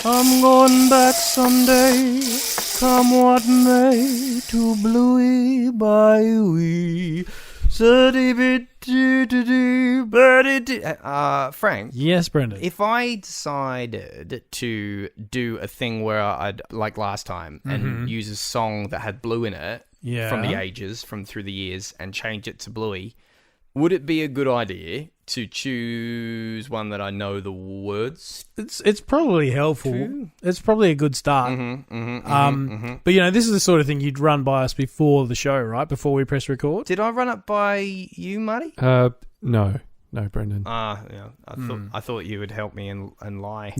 I'm going back someday, come what may, to Bluey Bayou. Frank. Yes, Brendan. If I decided to do a thing where I'd, like last time, and use a song that had Blue in it from the ages, from through the years, and change it to Bluey, would it be a good idea to choose one that I know the words? It's probably helpful. to? It's probably a good start. But, you know, this is the sort of thing you'd run by us before the show, right? Before we press record. Did I run it by you, Marty? No, Brendan. Yeah. I thought you would help me and lie.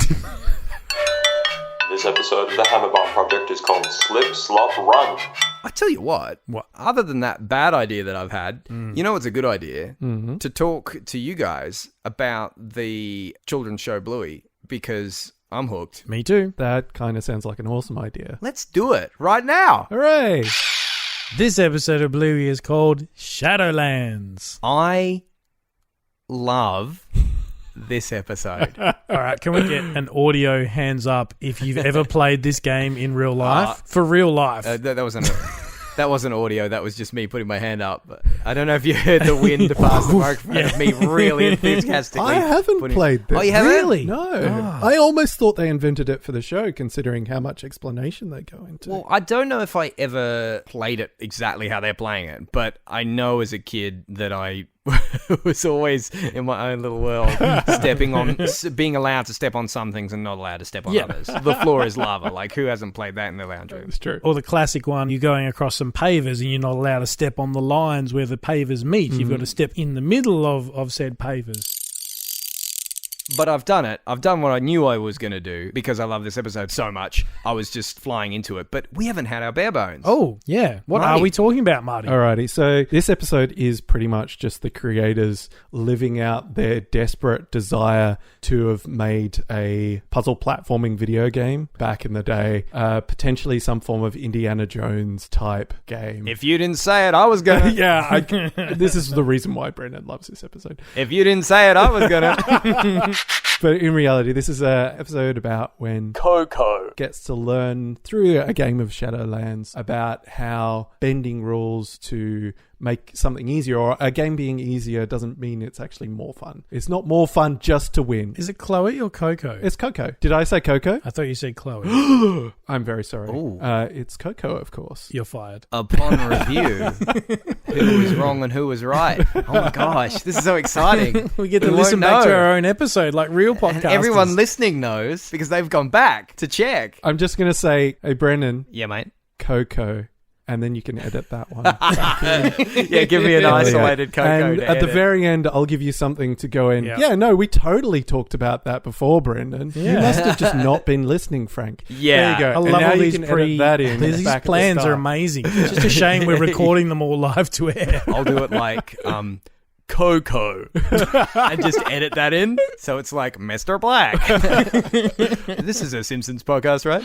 This episode of the Hammerbomb Project is called Slip, Slop, Run. I tell you what, other than that bad idea that I've had, you know what's a good idea? To talk to you guys about the children's show Bluey, because I'm hooked. Me too. That kind of sounds like an awesome idea. Let's do it right now. Hooray! This episode of Bluey is called Shadowlands. I love this episode. All right, can we get an audio hands up if you've ever played this game in real life? For real life. That wasn't audio. That was just me putting my hand up. But I don't know if you heard the wind past the microphone of me really enthusiastically. I haven't played this. Oh, you haven't? Really? No. I almost thought they invented it for the show, considering how much explanation they go into. Well, I don't know if I ever played it exactly how they're playing it, but I know as a kid that I was always in my own little world, being allowed to step on some things and not allowed to step on others. The floor is lava. Like, who hasn't played that in their lounge room? It's true. Or the classic one, you're going across some pavers and you're not allowed to step on the lines where the pavers meet. You've got to step in the middle of said pavers. But I've done it. I've done what I knew I was going to do because I love this episode so much. I was just flying into it. But we haven't had our bare bones. Oh, yeah. What Marty. are we talking about, Marty? Alrighty, so this episode is pretty much just the creators living out their desperate desire to have made a puzzle platforming video game back in the day. Potentially some form of Indiana Jones type game. If you didn't say it, I was going to. Yeah, this is the reason why Brendan loves this episode. If you didn't say it, I was going to. But in reality, this is an episode about when Coco gets to learn through a game of Shadowlands about how bending rules to make something easier, or a game being easier doesn't mean it's actually more fun. It's not more fun just to win. Is it Chloe or Coco? It's Coco. Did I say Coco? I thought you said Chloe. I'm very sorry. Ooh. It's Coco, of course. You're fired. Upon review, who was wrong and who was right. Oh my gosh, this is so exciting. We get to We listen won't back to know. our own episode like real podcasters. And everyone listening knows because they've gone back to check. I'm just going to say, hey, Brennan, Yeah, mate. Coco. And then you can edit that one. Yeah, give me an isolated Coco And to at the edit. very end, I'll give you something to go in. Yeah. Yeah, no, we totally talked about that before, Brendan. Yeah. You must have just not been listening, Frank. Yeah. There you go. I And love now all you these can edit that in. These back at the plans are start. amazing. It's just a shame we're recording them all live to air. I'll do it like Coco and just edit that in so it's like Mr. Black. This is a Simpsons podcast, right?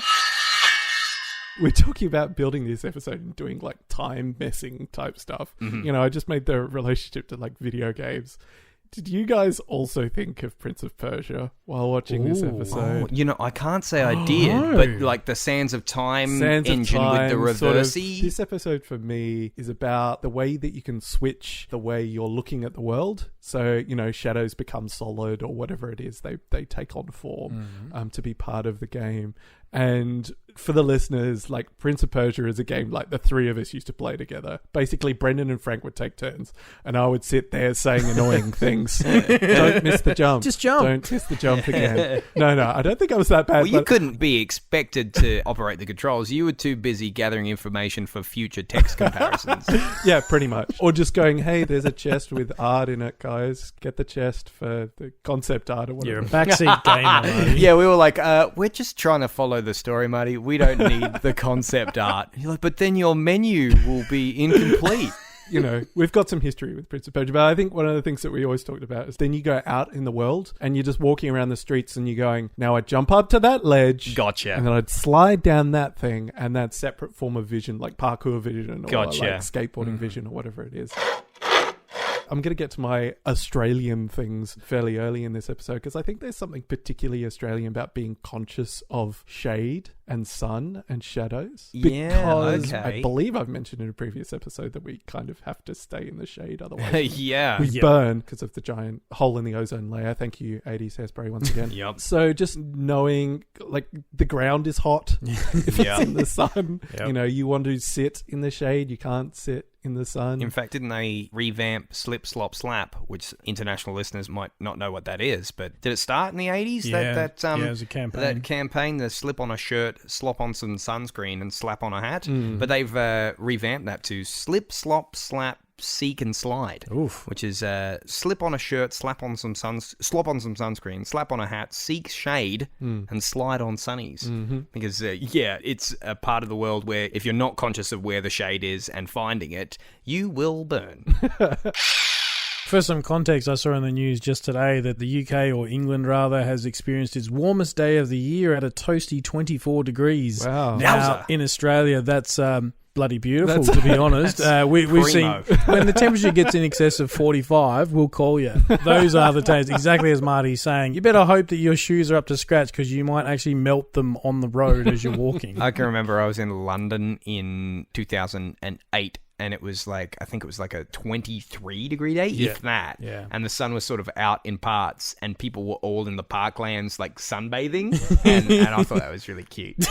We're talking about building this episode and doing like time messing type stuff. You know, I just made the relationship to like video games. Did you guys also think of Prince of Persia while watching this episode? Oh, you know, I can't say I did, but like the Sands of Time Sands of engine Time, with the sort of- reversey. this episode for me is about the way that you can switch the way you're looking at the world. So, you know, shadows become solid or whatever it is. They take on form to be part of the game. And for the listeners, like Prince of Persia is a game like the three of us used to play together. Basically, Brendan and Frank would take turns and I would sit there saying annoying things. Don't miss the jump. Just jump. Don't miss the jump again. No, I don't think I was that bad. Well, you but couldn't be expected to operate the controls. You were too busy gathering information for future text comparisons. yeah, pretty much. Or just going, hey, there's a chest with art in it, guys. Get the chest for the concept art or whatever. You're a backseat gamer, Marty. Yeah, we were like, we're just trying to follow the story, Marty. We don't need the concept art. You're like, but then your menu will be incomplete. You know, we've got some history with Prince of Persia, but I think one of the things that we always talked about is then you go out in the world and you're just walking around the streets and you're going, now I jump up to that ledge. Gotcha. And then I'd slide down that thing, and that separate form of vision, like parkour vision or Gotcha. like skateboarding vision or whatever it is. I'm going to get to my Australian things fairly early in this episode because I think there's something particularly Australian about being conscious of shade and sun and shadows. Because I believe I've mentioned in a previous episode that we kind of have to stay in the shade, otherwise we burn because of the giant hole in the ozone layer. Thank you, 80s Hairspray, once again. So just knowing, like, the ground is hot if it's in the sun. You know, you want to sit in the shade, you can't sit in the sun. In fact, didn't they revamp Slip, Slop, Slap, which international listeners might not know what that is, but did it start in the 80s? It was a campaign. That campaign, the slip on a shirt, slop on some sunscreen, and slap on a hat. But they've revamped that to Slip, Slop, Slap, Seek and Slide. Oof. Which is slip on a shirt, slop on some sunscreen, slap on a hat, seek shade, and slide on sunnies. Because it's a part of the world where if you're not conscious of where the shade is and finding it, you will burn. For some context, I saw in the news just today that the UK, or England rather, has experienced its warmest day of the year at a toasty 24 degrees. Wow. Now, in Australia, that's bloody beautiful, to be honest. We've seen when the temperature gets in excess of 45, we'll call you. Those are the days, exactly as Marty's saying. You better hope that your shoes are up to scratch because you might actually melt them on the road as you're walking. I can remember I was in London in 2008. And it was like, I think it was like a 23-degree day, if that. Yeah. And the sun was sort of out in parts, and people were all in the parklands, like sunbathing. and I thought that was really cute.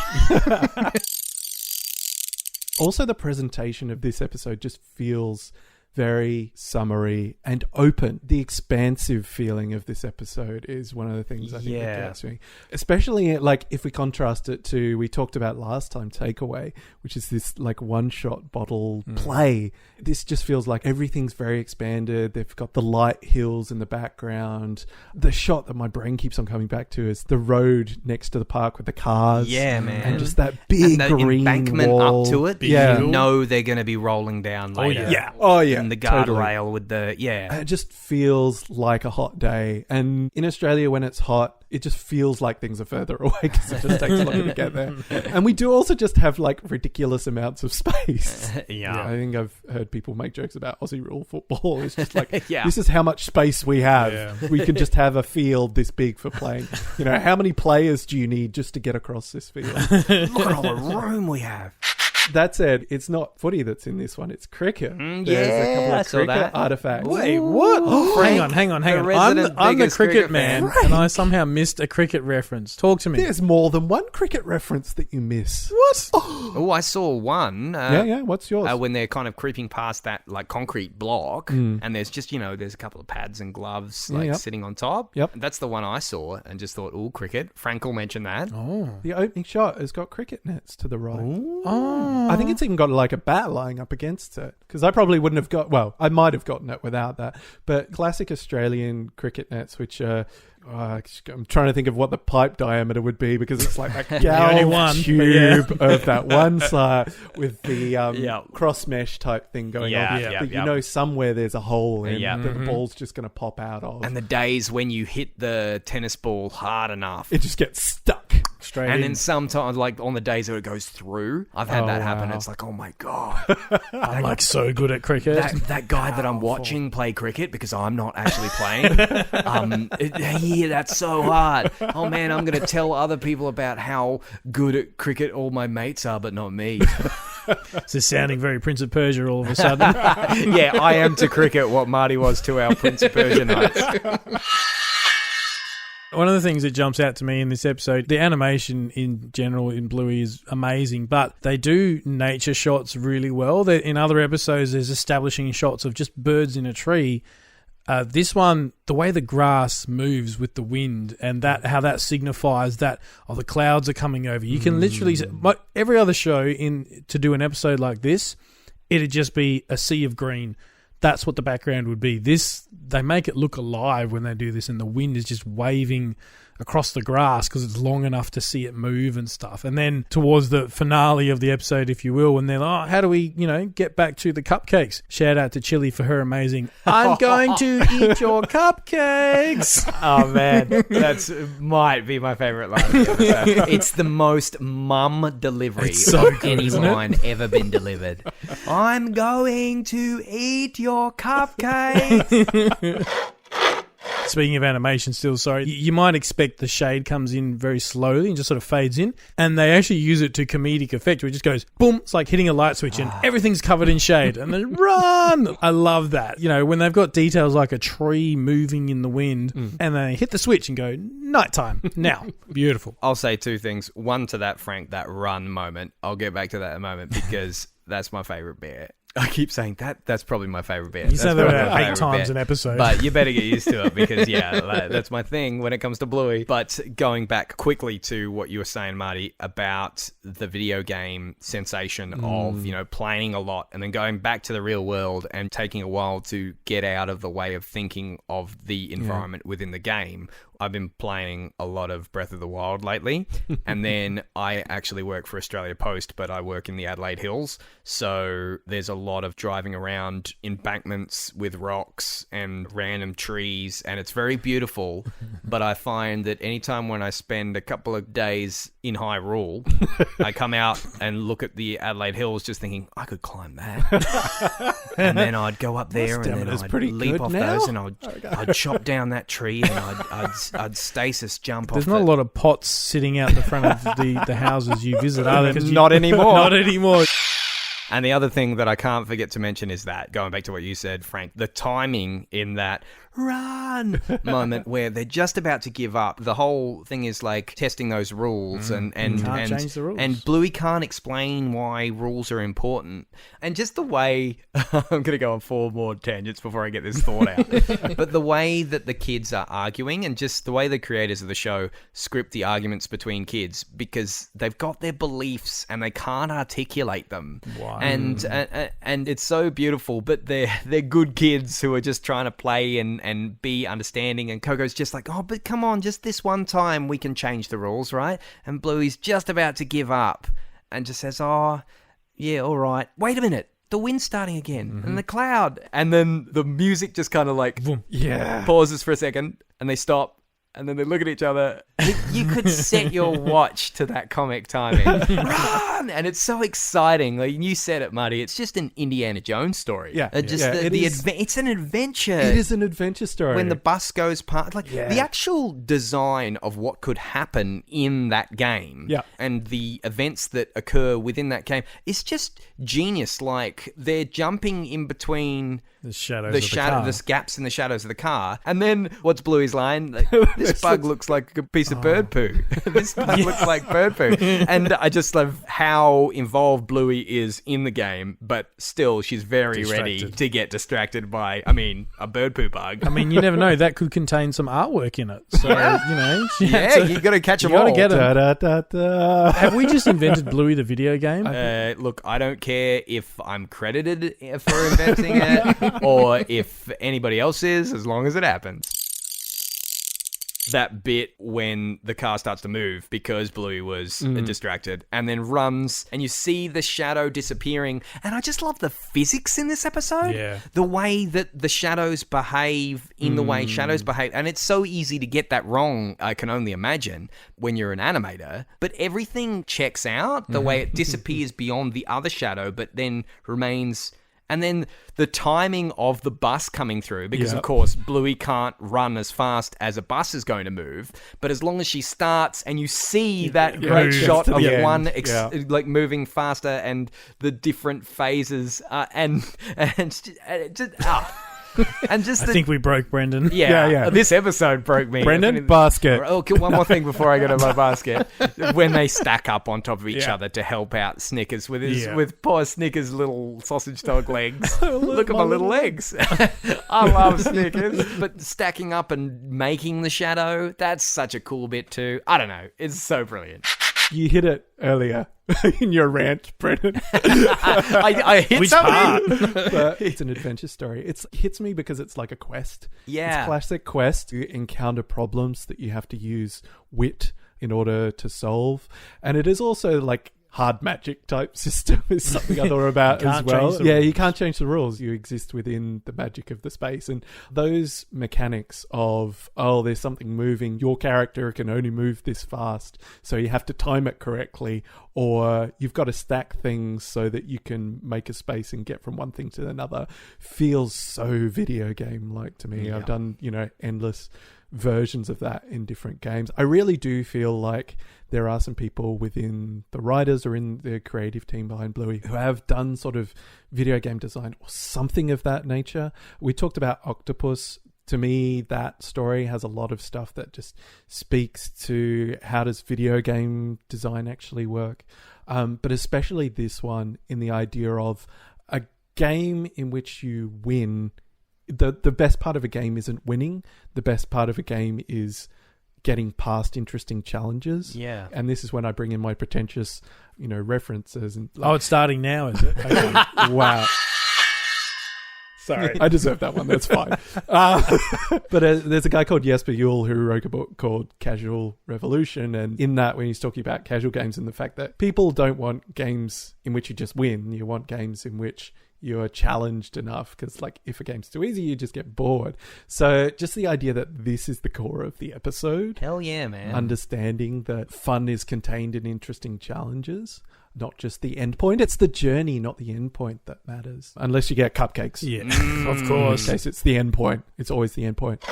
Also, the presentation of this episode just feels very summery and open. The expansive feeling of this episode is one of the things I think that gets me. Especially like if we contrast it to, we talked about last time, Takeaway, which is this like one-shot bottle play. This just feels like everything's very expanded. They've got the light hills in the background. The shot that my brain keeps on coming back to is the road next to the park with the cars. Yeah, man. And just that big and the green embankment wall. up to it. Yeah. You know they're going to be rolling down later. Oh, yeah. And the guardrail with the, It just feels like a hot day. And in Australia, when it's hot, it just feels like things are further away because it just takes longer to get there. And we do also just have like ridiculous amounts of space. I think I've heard people make jokes about Aussie rule football. It's just like, this is how much space we have. Yeah. We can just have a field this big for playing. You know, how many players do you need just to get across this field? Look at all the room we have. That said, it's not footy that's in this one, it's cricket. There's a couple I of saw cricket that. artifacts. Wait, what? Hang on. I'm the cricket man, and I somehow missed a cricket reference. Talk to me. There's more than one cricket reference that you miss. What? Oh, I saw one. What's yours? When they're kind of creeping past that like concrete block, and there's just, there's a couple of pads and gloves sitting on top. Yep. That's the one I saw and just thought, cricket. Frank will mention that. Oh. The opening shot has got cricket nets to the right. Oh. I think it's even got like a bat lying up against it because I probably wouldn't have I might have gotten it without that. But classic Australian cricket nets, which I'm trying to think of what the pipe diameter would be because it's like a galv tube of that one side with the cross mesh type thing going on. But you know somewhere there's a hole in that the ball's just going to pop out of. And the days when you hit the tennis ball hard enough, it just gets stuck. Straight and in. then sometimes, like on the days where it goes through, I've had that happen. It's like, oh my God. I'm like so good at cricket. That guy that I'm watching play cricket because I'm not actually playing. That's so hard. Oh man, I'm going to tell other people about how good at cricket all my mates are, but not me. This is sounding very Prince of Persia all of a sudden. I am to cricket what Marty was to our Prince of Persia nights. One of the things that jumps out to me in this episode, the animation in general in Bluey is amazing, but they do nature shots really well. In other episodes, there's establishing shots of just birds in a tree. This one, the way the grass moves with the wind and how that signifies that the clouds are coming over. You can literally every other show to do an episode like this, it'd just be a sea of green. That's what the background would be. They make it look alive when they do this, and the wind is just waving across the grass because it's long enough to see it move and stuff. And then towards the finale of the episode, if you will, when they're like, oh, how do we, get back to the cupcakes? Shout out to Chili for her amazing, I'm going to eat your cupcakes. Oh, man. That's might be my favourite line of the episode. It's the most mum delivery of any line ever been delivered. I'm going to eat your cupcakes. Speaking of animation still, sorry, you might expect the shade comes in very slowly and just sort of fades in, and they actually use it to comedic effect where it just goes, boom, it's like hitting a light switch and everything's covered in shade, and then run! I love that. When they've got details like a tree moving in the wind, and they hit the switch and go, nighttime, now. Beautiful. I'll say two things. One to that, Frank, that run moment. I'll get back to that in a moment because that's my favourite bit. I keep saying that's probably my favourite bit. You say that about 8 times an episode. But you better get used to it because, that's my thing when it comes to Bluey. But going back quickly to what you were saying, Marty, about the video game sensation of, playing a lot and then going back to the real world and taking a while to get out of the way of thinking of the environment within the game. I've been playing a lot of Breath of the Wild lately, and then I actually work for Australia Post, but I work in the Adelaide Hills, so there's a lot of driving around embankments with rocks and random trees, and it's very beautiful, but I find that anytime when I spend a couple of days in Hyrule, I come out and look at the Adelaide Hills just thinking, I could climb that. And then I'd go up there and then I'd leap off those and I'd chop down that tree and I'd stasis jump off. There's not a lot of pots sitting out the front of the houses you visit, are there? Not anymore. Not anymore. And the other thing that I can't forget to mention is that, going back to what you said, Frank, the timing in that run moment where they're just about to give up. The whole thing is like testing those rules and change the rules. And Bluey can't explain why rules are important. And just the way I'm going to go on 4 more tangents before I get this thought out. But the way that the kids are arguing and just the way the creators of the show script the arguments between kids because they've got their beliefs and they can't articulate them. Wow. And it's so beautiful, but they're good kids who are just trying to play and be understanding, and Coco's just like, oh, but come on, just this one time we can change the rules, right? And Bluey's just about to give up and just says, oh, yeah, all right. Wait a minute, the wind's starting again, and the cloud. And then the music just kind of like pauses for a second, and they stop, and then they look at each other. You could set your watch to that comic timing. Run! And it's so exciting. Like you said it, Marty. It's just an Indiana Jones story. Yeah. It's an adventure. It is an adventure story. When the bus goes past. The actual design of what could happen in that game and the events that occur within that game is just genius. Like, they're jumping in between the shadows, the gaps in the shadows of the car. And then, what's Bluey's line? Like, this bug looks like a piece of bird poo. This bug looks like bird poo. And I just love how involved Bluey is in the game, but still she's very ready to get distracted by, a bird poo bug. You never know. That could contain some artwork in it. So, you got to catch them all. Get Have we just invented Bluey the video game? Look, I don't care if I'm credited for inventing it or if anybody else is, as long as it happens. That bit when the car starts to move because Bluey was distracted and then runs and you see the shadow disappearing. And I just love the physics in this episode. Yeah. The way that the shadows behave in the way shadows behave. And it's so easy to get that wrong, I can only imagine, when you're an animator. But everything checks out. The way it disappears beyond the other shadow but then remains... And then the timing of the bus coming through, because of course Bluey can't run as fast as a bus is going to move, but as long as she starts and you see that great shot of one like moving faster and the different phases and just I think we broke Brendan. Yeah. This episode broke me. Brendan, basket. Oh, one more thing before I go to my basket. When they stack up on top of each other to help out Snickers with poor Snickers' little sausage dog legs. Look at my little legs. I love Snickers. But stacking up and making the shadow, that's such a cool bit too. I don't know. It's so brilliant. You hit it earlier in your rant, Brennan. I hit Which something. But it's an adventure story. It hits me because it's like a quest. Yeah. It's classic quest. You encounter problems that you have to use wit in order to solve. And it is also like hard magic type system is something I thought about You as can't well. change the Yeah, rules. you can't change the rules. You exist within the magic of the space. And those mechanics of, there's something moving, your character can only move this fast, so you have to time it correctly, or you've got to stack things so that you can make a space and get from one thing to another, feels so video game like to me. Yeah. I've done, endless versions of that in different games. I really do feel like there are some people within the writers or in the creative team behind Bluey who have done sort of video game design or something of that nature. We talked about Octopus. To me, that story has a lot of stuff that just speaks to how does video game design actually work. But especially this one in the idea of a game in which you win. The best part of a game isn't winning. The best part of a game is getting past interesting challenges. Yeah. And this is when I bring in my pretentious, references. And It's starting now, is it? Okay. wow. Sorry, I deserve that one. That's fine. But there's a guy called Jesper Juhl who wrote a book called Casual Revolution. And in that, when he's talking about casual games and the fact that people don't want games in which you just win, you want games in which you're challenged enough, because like if a game's too easy, you just get bored. So just the idea that this is the core of the episode. Hell yeah, man. Understanding that fun is contained in interesting challenges, not just the end point. It's the journey, not the end point that matters. Unless you get cupcakes. Yeah, of In course. this case, it's the end point. It's always the end point.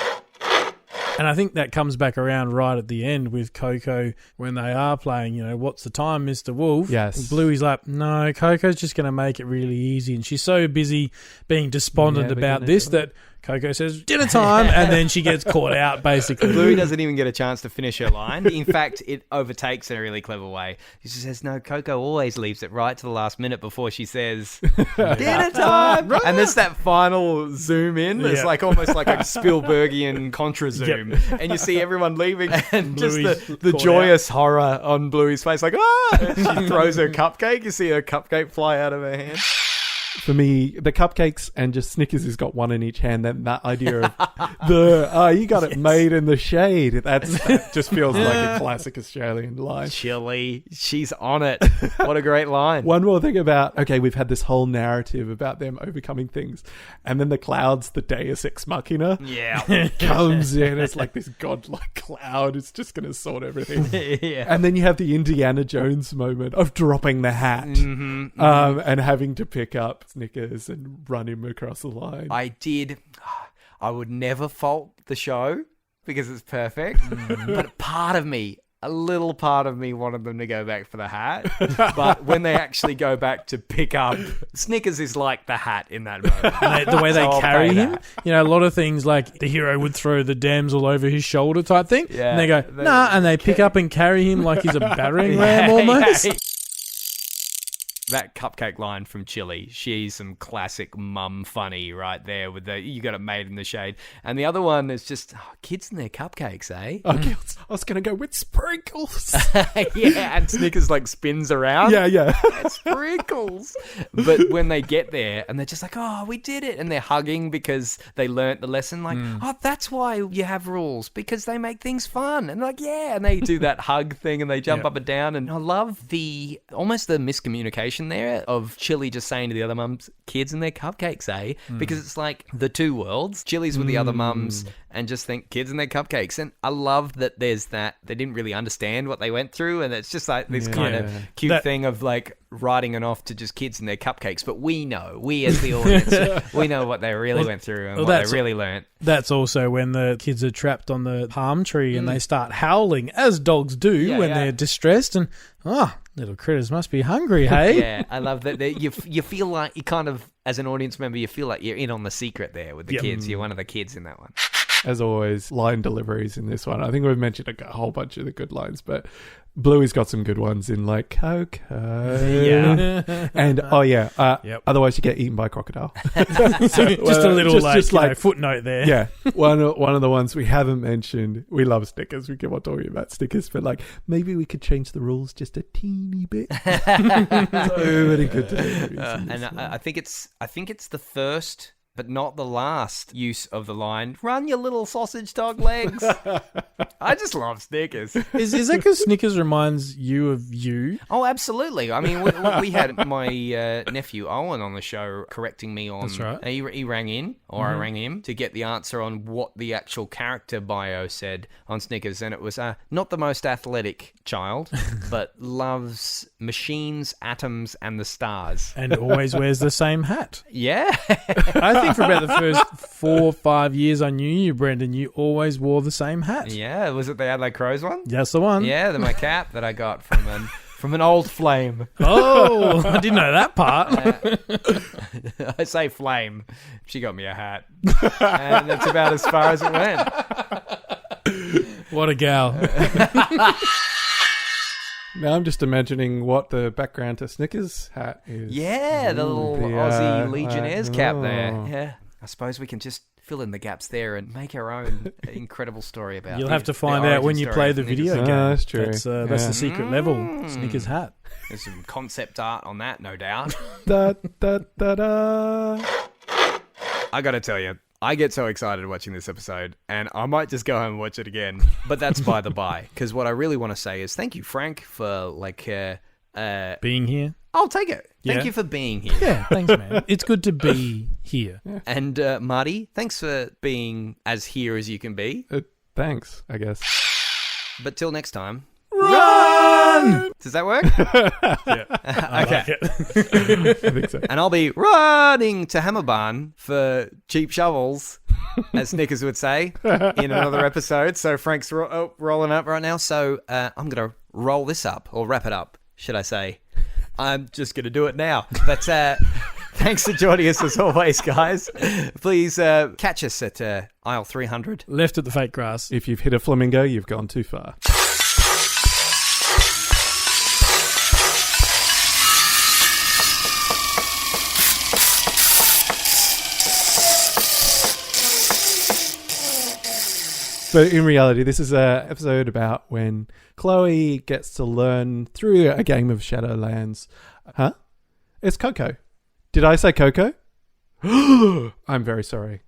And I think that comes back around right at the end with Coco when they are playing, what's the time, Mr. Wolf? Yes. And Bluey's like, no, Coco's just going to make it really easy. And she's so busy being despondent Never about gonna this do it. that Coco says, dinner time, and then she gets caught out, basically. Bluey doesn't even get a chance to finish her line. In fact, it overtakes in a really clever way. She says, no, Coco always leaves it right to the last minute before she says, dinner time! And there's that final zoom in. It's Yeah. like almost like a Spielbergian contra zoom. Yep. And you see everyone leaving and just Bluey's the caught joyous horror on Bluey's face. Like, ah! She throws her cupcake. You see her cupcake fly out of her hand. For me, the cupcakes and just Snickers has got one in each hand. Then that idea of you got it made in the shade. That just feels like a classic Australian line. Chili. She's on it. What a great line. One more thing about, we've had this whole narrative about them overcoming things. And then the clouds, the Deus Ex Machina, Yeah. comes in. It's like this godlike cloud. It's just going to sort everything. Yeah. And then you have the Indiana Jones moment of dropping the hat and having to pick up Snickers and run him across the line. I would never fault the show because it's perfect. But a little part of me wanted them to go back for the hat. But when they actually go back to pick up, Snickers is like the hat in that moment. And the way they So I'll carry pay him, that. a lot of things like the hero would throw the damsel over his shoulder type thing. Yeah. And they go, nah, and they pick up and carry him like he's a battering ram almost. Yeah. That cupcake line from Chili, she's some classic mum funny right there with the you got it made in the shade. And the other one is just kids and their cupcakes, eh? I was going to go with sprinkles. Yeah, and Snickers like spins around. yeah. Sprinkles. But when they get there and they're just like, oh, we did it. And they're hugging because they learnt the lesson. Like, oh, that's why you have rules, because they make things fun. And like, yeah. And they do that hug thing and they jump up and down. And I love almost the miscommunication there of Chili just saying to the other mums, kids and their cupcakes, eh? Because it's like the two worlds. Chili's with the other mums and just think kids and their cupcakes. And I love that there's that. They didn't really understand what they went through. And it's just like this kind of cute thing of like writing it off to just kids and their cupcakes. But we as the audience, we know what they really went through and what they really learnt. That's also when the kids are trapped on the palm tree and they start howling, as dogs do when they're distressed. And, little critters must be hungry, hey? Yeah, I love that. You feel like you kind of, as an audience member, you feel like you're in on the secret there with the kids. You're one of the kids in that one. as always, line deliveries in this one. I think we've mentioned a whole bunch of the good lines, but Bluey's got some good ones in like Coco. Yeah. And otherwise you get eaten by a crocodile. Just a little footnote there. Yeah. One of the ones we haven't mentioned. We love Snickers. We keep on talking about Snickers, but like maybe we could change the rules just a teeny bit. So many good deliveries. And I think it's the first, but not the last use of the line, "Run your little sausage dog legs." I just love Snickers. Is that because Snickers reminds you of you? Oh, absolutely. I mean, we had my nephew Owen on the show correcting me on... That's right. He rang in, or I rang him, to get the answer on what the actual character bio said on Snickers. And it was, not the most athletic child, but loves machines, atoms, and the stars. And always wears the same hat. Yeah. I think for about the first 4 or 5 years I knew you, Brendan, you always wore the same hat. Yeah, was it the Adelaide Crows one? That's the one. Yeah, my cap that I got from an old flame. Oh, I didn't know that part. I say flame. She got me a hat. And that's about as far as it went. What a gal. Now I'm just imagining what the background to Snickers' hat is. Yeah, the little Aussie Legionnaires cap there. Yeah, I suppose we can just fill in the gaps there and make our own incredible story about it. You'll have to find out when you play the video game. That's true. That's the secret level. Snickers' hat. There's some concept art on that, no doubt. Da, da, da, da. I got to tell you, I get so excited watching this episode, and I might just go home and watch it again. But that's by the by, because what I really want to say is thank you, Frank, for being here. I'll take it. Thank Yeah. you for being here. Yeah, thanks, man. It's good to be here. Yeah. And Marty, thanks for being as here as you can be. Thanks, I guess. But till next time, Run! does that work? Yeah, I Okay. like it. I think so. And I'll be running to Hammerbarn for cheap shovels, as Snickers would say, in another episode. So Frank's rolling up right now. So I'm going to roll this up, or wrap it up, should I say. I'm just going to do it now. But thanks for joining us as always, guys. Please catch us at aisle 300. Left at the fake grass. If you've hit a flamingo, you've gone too far. So in reality, this is an episode about when Chloe gets to learn through a game of Shadowlands. Huh? It's Coco. Did I say Coco? I'm very sorry.